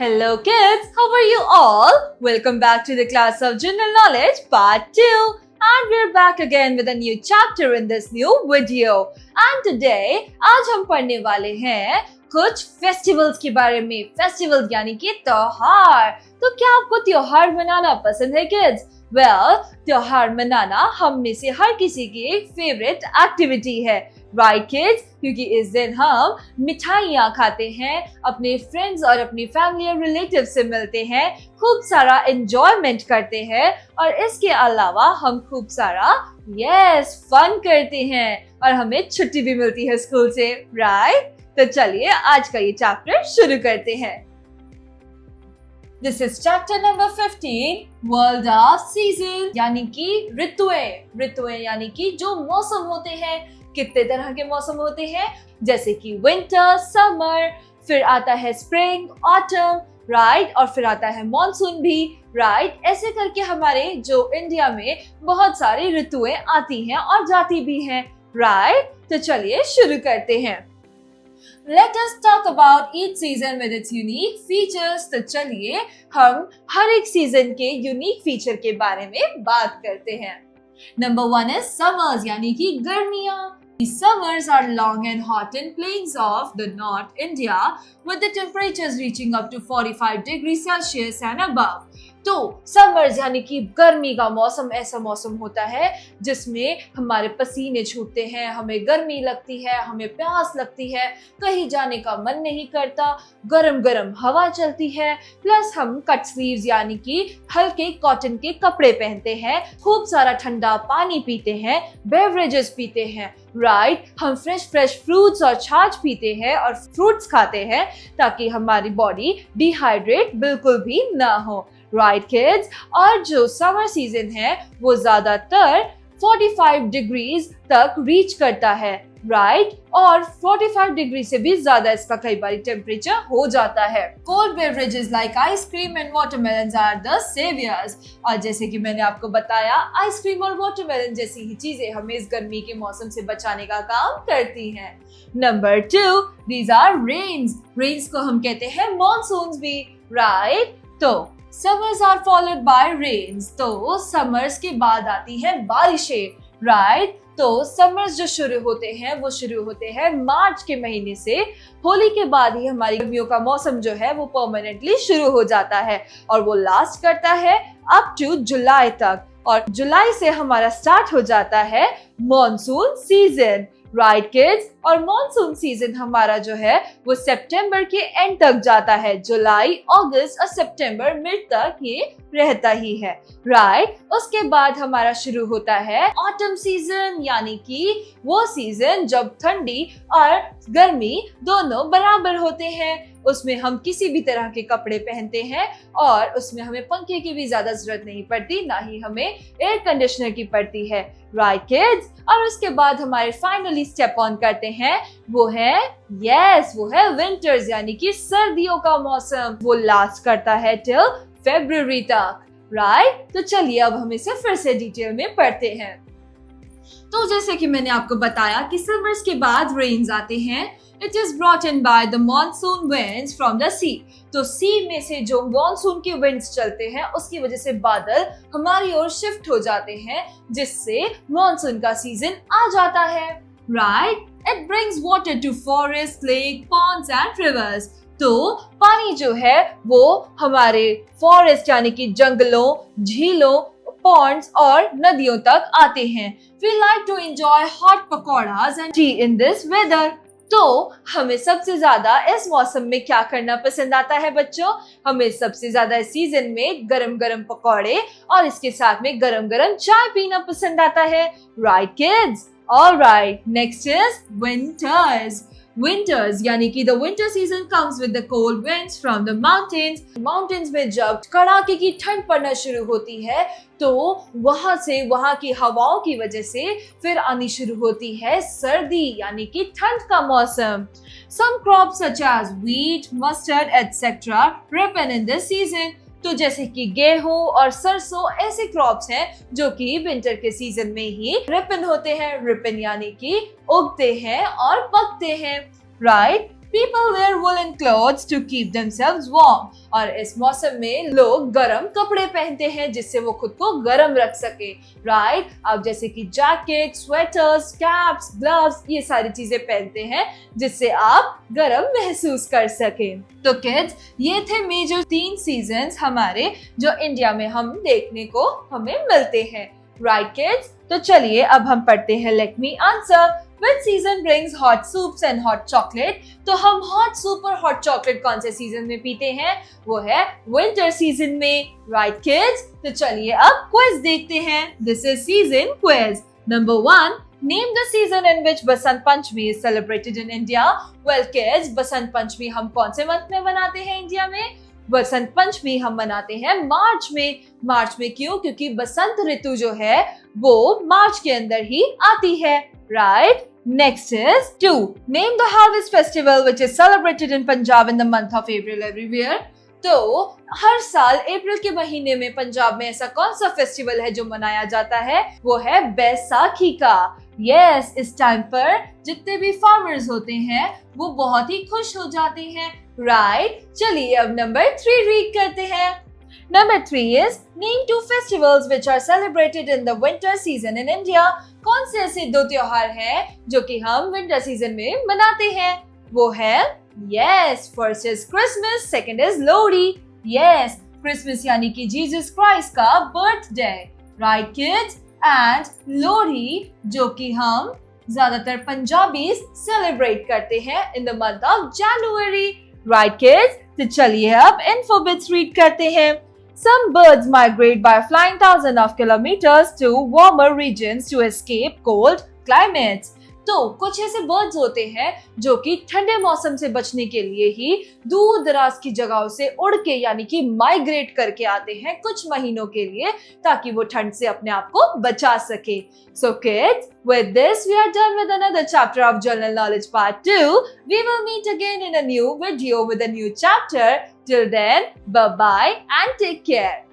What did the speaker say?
Hello kids, how are you all? Welcome back to the class of General Knowledge Part 2 and we're back again with a new chapter in this new video. And today आज हम पढ़ने वाले हैं कुछ festivals के बारे में। Festivals यानी कि त्योहार। तो क्या आपको त्योहार मनाना पसंद है किड्स? त्योहार मनाना हम में से हर किसी की एक फेवरेट एक्टिविटी है, राइट किड्स? क्योंकि इस दिन हम मिठाइयाँ खाते हैं, अपने फ्रेंड्स और अपनी फैमिली और रिलेटिव से मिलते हैं, खूब सारा एंजॉयमेंट करते हैं और इसके अलावा हम खूब सारा फन करते हैं और हमें छुट्टी भी मिलती है स्कूल से, राइट? तो चलिए आज का ये चैप्टर शुरू करते हैं। This is chapter number 15, World of Season, यानी कि ऋतुएं यानी कि जो मौसम होते हैं। कितने तरह के मौसम होते हैं? जैसे कि विंटर, समर, फिर आता है स्प्रिंग, ऑटम, राइट? और फिर आता है मॉनसून भी, राइट? ऐसे करके हमारे जो इंडिया में बहुत सारी ऋतुएं आती हैं और जाती भी हैं, राइट? तो चलिए शुरू करते हैं। Let us talk about each season with its unique features. तो चलिए हम हर एक सीजन के यूनिक फीचर के बारे में बात करते हैं। Number 1 is summers यानी कि गर्मियाँ। These summers are long and hot in plains of the North India with the temperatures reaching up to 45 degrees Celsius and above. तो समर्स यानी कि गर्मी का मौसम ऐसा मौसम होता है जिसमें हमारे पसीने छूटते हैं, हमें गर्मी लगती है, हमें प्यास लगती है, कहीं जाने का मन नहीं करता, गरम गरम हवा चलती है, प्लस हम कट स्लीव्स यानी कि हल्के कॉटन के कपड़े पहनते हैं, खूब सारा ठंडा पानी पीते हैं, बेवरेजेस पीते हैं, राइट? हम फ्रेश फ्रूट्स और छाछ पीते हैं और फ्रूट्स खाते हैं ताकि हमारी बॉडी डिहाइड्रेट बिल्कुल भी ना हो, राइट किड्स? और जो समर सीजन है वो ज्यादातर 45 डिग्रीज तक रीच करता है, राइट? और 45 डिग्री से भी ज्यादा इसका कई बार टेम्परेचर हो जाता है। Cold beverages like ice cream and watermelon are the saviours. और जैसे कि मैंने आपको बताया, आइसक्रीम और वाटरमेलन जैसी ही चीजें हमें इस गर्मी के मौसम से बचाने का काम करती हैं। नंबर 2, दीज आर रेन्स को हम कहते हैं मॉनसून्स भी, राइट? तो summers are followed by rains. तो summers के बाद आती है बारिशें, राइट? तो summers जो शुरू होते हैं मार्च के महीने से। होली के बाद ही हमारी गर्मियों का मौसम जो है वो परमानेंटली शुरू हो जाता है और वो लास्ट करता है अप टू जुलाई तक। और जुलाई से हमारा स्टार्ट हो जाता है मॉनसून सीजन, राइट किड्स? और मॉनसून सीजन हमारा जो है वो सितंबर के एंड तक जाता है। जुलाई, अगस्त और सितंबर मिड तक ये रहता ही है, राइट? उसके बाद हमारा शुरू होता है ऑटम सीजन यानी कि वो सीजन जब ठंडी और गर्मी दोनों बराबर होते हैं। उसमें हम किसी भी तरह के कपड़े पहनते हैं और उसमें हमें पंखे की भी ज्यादा जरूरत नहीं पड़ती, ना ही हमें एयर कंडीशनर की पड़ती है, राइट किड्स? और उसके बाद हमारे फाइनली स्टेप ऑन करते हैं वो है विंटर्स यानी कि सर्दियों का मौसम। वो लास्ट करता है टिल फरवरी तक, राइट? तो चलिए अब हम इसे फिर से डिटेल में पढ़ते हैं। तो जैसे कि मैंने आपको बताया कि समर्स के बाद रेन्स आते हैं। It is brought in by the monsoon winds from the sea. तो सी में से जो मॉनसून के विंड्स चलते हैं उसकी वजह से बादल हमारी ओर शिफ्ट हो जाते हैं जिससे मॉनसून का सीजन आ जाता है, right? It brings water to forests, lake, ponds and rivers. तो पानी जो है वो हमारे फॉरेस्ट यानी कि जंगलों, झीलों, पॉन्ड्स और नदियों तक आते हैं। We like to enjoy hot pakoras and tea in this weather. तो हमें सबसे ज्यादा इस मौसम में क्या करना पसंद आता है बच्चों? हमें सबसे ज्यादा इस सीजन में गरम गरम पकौड़े और इसके साथ में गरम गरम चाय पीना पसंद आता है, right kids? Alright, next is winters यानी कि the winter season comes with the cold winds from the mountains में जब कड़ाके की ठंड पड़ना शुरू होती है तो वहां की हवाओं की वजह से फिर आनी शुरू होती है सर्दी यानी कि ठंड का मौसम। Some crops such as wheat, mustard, etc. ripen in this season. तो जैसे कि गेहूं और सरसों ऐसे क्रॉप्स हैं जो कि विंटर के सीजन में ही रिपन होते हैं। रिपन यानी कि उगते हैं और पकते हैं, right? People wear woolen clothes to keep themselves warm. और इस मौसम में लोग गर्म कपड़े पहनते हैं जिससे वो खुद को गर्म रख सके, राइट? अब जैसे कि जैकेट, स्वेटर्स, कैप्स, ग्लव्स, ये सारी चीजें पहनते हैं जिससे आप गर्म महसूस कर सके। तो किड्स, ये थे मेजर 3 सीजन्स हमारे जो इंडिया में हम देखने को हमें मिलते हैं, राइट किड्स? तो चलिए अब हम पढ़ते हैं let me answer. Which season brings hot soups and hot chocolate? तो हम hot soup और hot chocolate कौन से सीजन में पीते हैं? वो है winter season में, right kids? तो चलिए अब quiz देखते हैं। This is season quiz. Number 1. Name the season in which Basant Panchami is celebrated in India. Well kids, Basant Panchami हम कौन से मंथ में मनाते हैं इंडिया में? बसंत पंचमी हम मनाते हैं मार्च में। मार्च में क्यों? क्योंकि बसंत ऋतु जो है वो मार्च के अंदर ही आती है, right? Next is 2. Name the harvest festival which is celebrated in Punjab in the month of April every year. तो हर साल अप्रैल के महीने में पंजाब में ऐसा कौन सा फेस्टिवल है जो मनाया जाता है? वो है बैसाखी का। यस, इस टाइम पर जितने भी फार्मर्स होते हैं वो बहुत ही खुश हो जाते हैं, राइट? चलिए अब नंबर 3 रीड करते हैं। Number 3 is name 2 festivals which are celebrated in the winter season in India. कौन से ऐसे 2 त्योहार हैं जो कि हम विंटर सीजन में मनाते हैं? वो है yes, first is Christmas, second is Lohri. Yes, Christmas यानी कि जीसस क्राइस्ट का birthday, right kids? And Lohri जो कि हम ज्यादातर पंजाबी सेलिब्रेट करते हैं in the month of January, right kids? तो चलिए अब info bits रीड करते हैं। Some birds migrate by flying thousands of kilometers to warmer regions to escape cold climates. तो कुछ ऐसे बर्ड्स होते हैं जो कि ठंडे मौसम से बचने के लिए ही दूर दराज की जगहों से उड़ के यानी कि माइग्रेट करके आते हैं कुछ महीनों के लिए ताकि वो ठंड से अपने आप को बचा सके। So kids, with this we are done with another chapter of General Knowledge Part 2. We will meet again in a new video with a new chapter. Till then, bye bye and take care.